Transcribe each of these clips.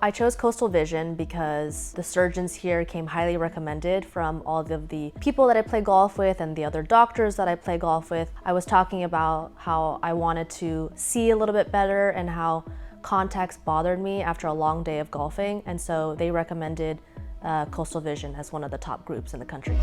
I chose Coastal Vision because the surgeons here came highly recommended from all of the people that I play golf with and the other doctors that I play golf with. I was talking about how I wanted to see a little bit better and how contacts bothered me after a long day of golfing, and so they recommended Coastal Vision as one of the top groups in the country.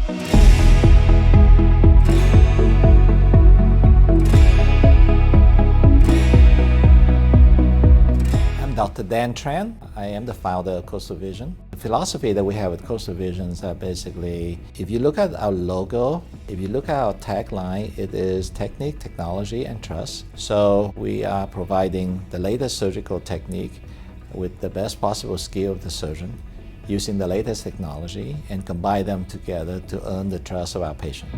Dr. Dan Tran. I am the founder of Coastal Vision. The philosophy that we have with Coastal Vision is that basically, if you look at our logo, if you look at our tagline, it is technique, technology, and trust. So we are providing the latest surgical technique with the best possible skill of the surgeon, using the latest technology, and combine them together to earn the trust of our patient.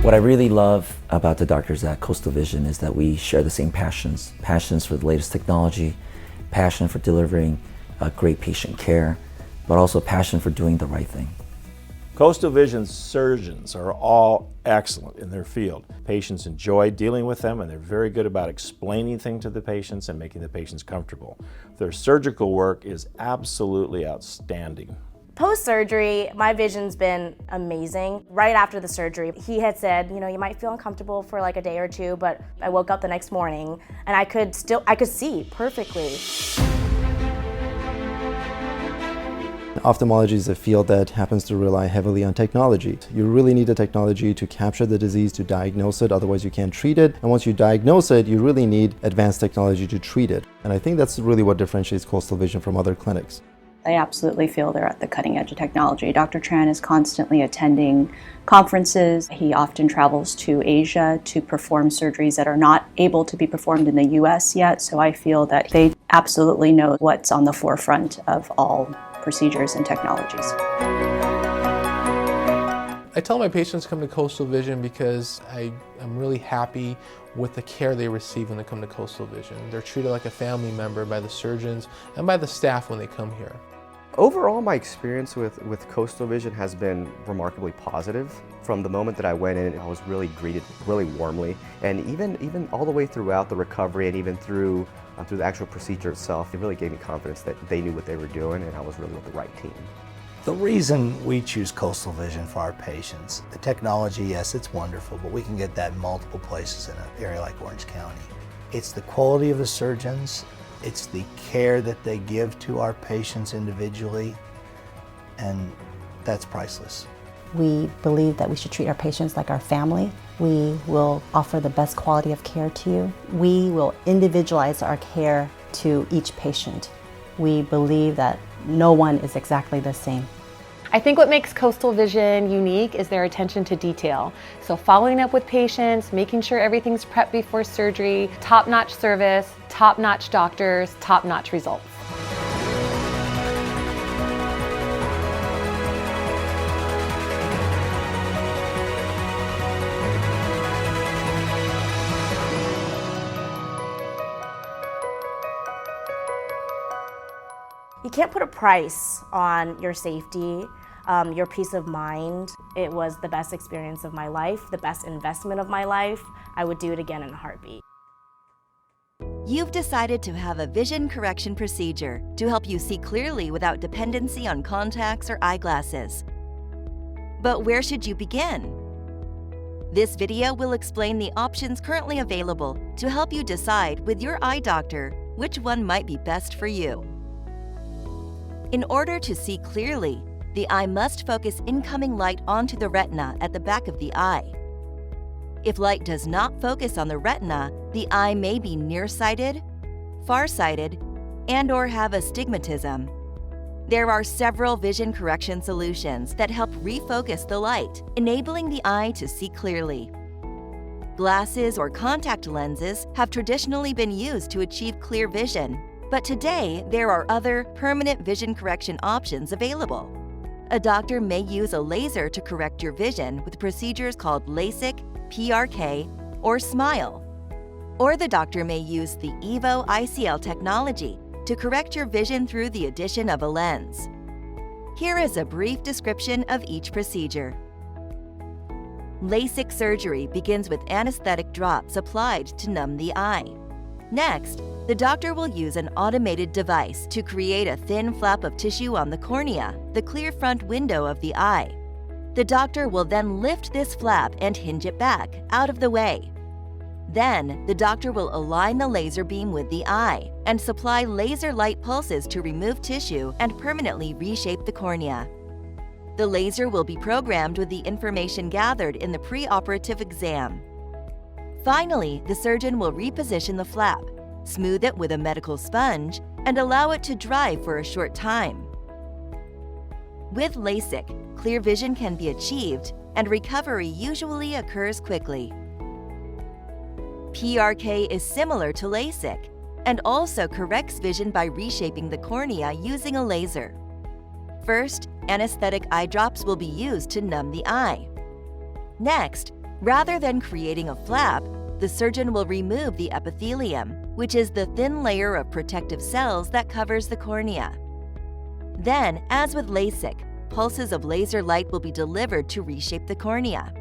What I really love about the doctors at Coastal Vision is that we share the same passions for the latest technology, passion for delivering great patient care, but also passion for doing the right thing. Coastal Vision surgeons are all excellent in their field. Patients enjoy dealing with them, and they're very good about explaining things to the patients and making the patients comfortable. Their surgical work is absolutely outstanding. Post-surgery, my vision's been amazing. Right after the surgery, he had said, you might feel uncomfortable for like a day or two, but I woke up the next morning and I could see perfectly. Ophthalmology is a field that happens to rely heavily on technology. You really need the technology to capture the disease, to diagnose it, otherwise you can't treat it. And once you diagnose it, you really need advanced technology to treat it. And I think that's really what differentiates Coastal Vision from other clinics. I absolutely feel they're at the cutting edge of technology. Dr. Tran is constantly attending conferences. He often travels to Asia to perform surgeries that are not able to be performed in the US yet, so I feel that they absolutely know what's on the forefront of all procedures and technologies. I tell my patients to come to Coastal Vision because I'm really happy with the care they receive when they come to Coastal Vision. They're treated like a family member by the surgeons and by the staff when they come here. Overall, my experience with Coastal Vision has been remarkably positive. From the moment that I went in, I was really greeted really warmly, and even all the way throughout the recovery and even through the actual procedure itself, it really gave me confidence that they knew what they were doing and I was really with the right team. The reason we choose Coastal Vision for our patients, the technology, yes, it's wonderful, but we can get that in multiple places in an area like Orange County. It's the quality of the surgeons, it's the care that they give to our patients individually, and that's priceless. We believe that we should treat our patients like our family. We will offer the best quality of care to you. We will individualize our care to each patient. We believe that no one is exactly the same. I think what makes Coastal Vision unique is their attention to detail. So following up with patients, making sure everything's prepped before surgery, top-notch service, top-notch doctors, top-notch results. You can't put a price on your safety, your peace of mind. It was the best experience of my life, the best investment of my life. I would do it again in a heartbeat. You've decided to have a vision correction procedure to help you see clearly without dependency on contacts or eyeglasses. But where should you begin? This video will explain the options currently available to help you decide with your eye doctor which one might be best for you. In order to see clearly, the eye must focus incoming light onto the retina at the back of the eye. If light does not focus on the retina, the eye may be nearsighted, farsighted, and/or have astigmatism. There are several vision correction solutions that help refocus the light, enabling the eye to see clearly. Glasses or contact lenses have traditionally been used to achieve clear vision, but today there are other permanent vision correction options available. A doctor may use a laser to correct your vision with procedures called LASIK PRK or SMILE. Or the doctor may use the Evo ICL technology to correct your vision through the addition of a lens. Here is a brief description of each procedure. LASIK surgery begins with anesthetic drops applied to numb the eye. Next, the doctor will use an automated device to create a thin flap of tissue on the cornea, the clear front window of the eye. The doctor will then lift this flap and hinge it back, out of the way. Then, the doctor will align the laser beam with the eye and supply laser light pulses to remove tissue and permanently reshape the cornea. The laser will be programmed with the information gathered in the preoperative exam. Finally, the surgeon will reposition the flap, smooth it with a medical sponge, and allow it to dry for a short time. With LASIK, clear vision can be achieved, and recovery usually occurs quickly. PRK is similar to LASIK and also corrects vision by reshaping the cornea using a laser. First, anesthetic eye drops will be used to numb the eye. Next, rather than creating a flap, the surgeon will remove the epithelium, which is the thin layer of protective cells that covers the cornea. Then, as with LASIK, pulses of laser light will be delivered to reshape the cornea.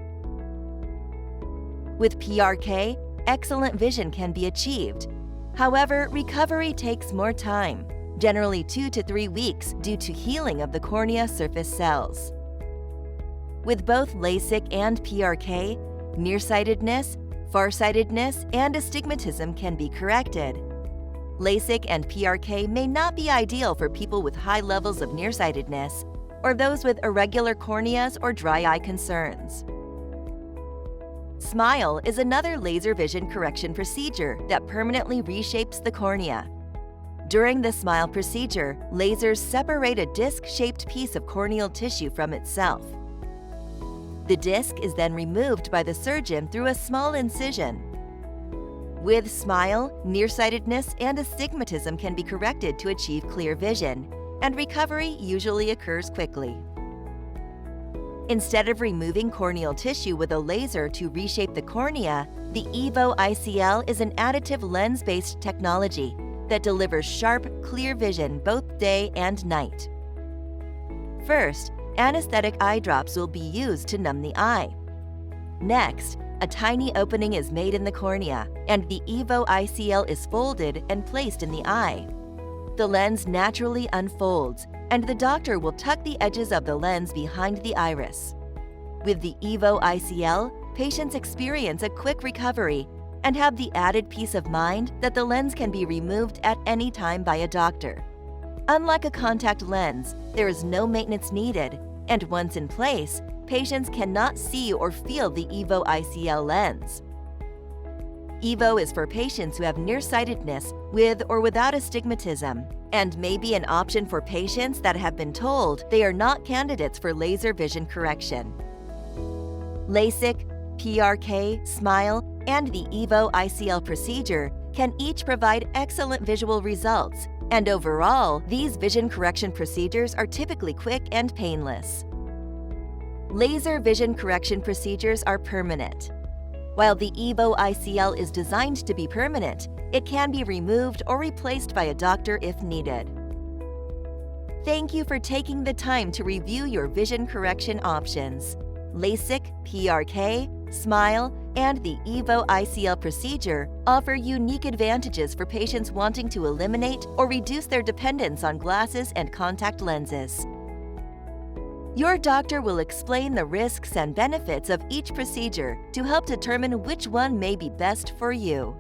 With PRK, excellent vision can be achieved. However, recovery takes more time, generally 2 to 3 weeks due to healing of the cornea surface cells. With both LASIK and PRK, nearsightedness, farsightedness, and astigmatism can be corrected. LASIK and PRK may not be ideal for people with high levels of nearsightedness or those with irregular corneas or dry eye concerns. SMILE is another laser vision correction procedure that permanently reshapes the cornea. During the SMILE procedure, lasers separate a disc-shaped piece of corneal tissue from itself. The disc is then removed by the surgeon through a small incision. With SMILE, nearsightedness and astigmatism can be corrected to achieve clear vision, and recovery usually occurs quickly. Instead of removing corneal tissue with a laser to reshape the cornea, the Evo ICL is an additive lens-based technology that delivers sharp, clear vision both day and night. First, anesthetic eye drops will be used to numb the eye. Next, a tiny opening is made in the cornea, and the Evo ICL is folded and placed in the eye. The lens naturally unfolds, and the doctor will tuck the edges of the lens behind the iris. With the Evo ICL, patients experience a quick recovery and have the added peace of mind that the lens can be removed at any time by a doctor. Unlike a contact lens, there is no maintenance needed, and once in place, patients cannot see or feel the Evo ICL lens. Evo is for patients who have nearsightedness with or without astigmatism, and may be an option for patients that have been told they are not candidates for laser vision correction. LASIK, PRK, SMILE, and the Evo ICL procedure can each provide excellent visual results, and overall, these vision correction procedures are typically quick and painless. Laser vision correction procedures are permanent. While the Evo ICL is designed to be permanent, it can be removed or replaced by a doctor if needed. Thank you for taking the time to review your vision correction options. LASIK, PRK, SMILE, and the Evo ICL procedure offer unique advantages for patients wanting to eliminate or reduce their dependence on glasses and contact lenses. Your doctor will explain the risks and benefits of each procedure to help determine which one may be best for you.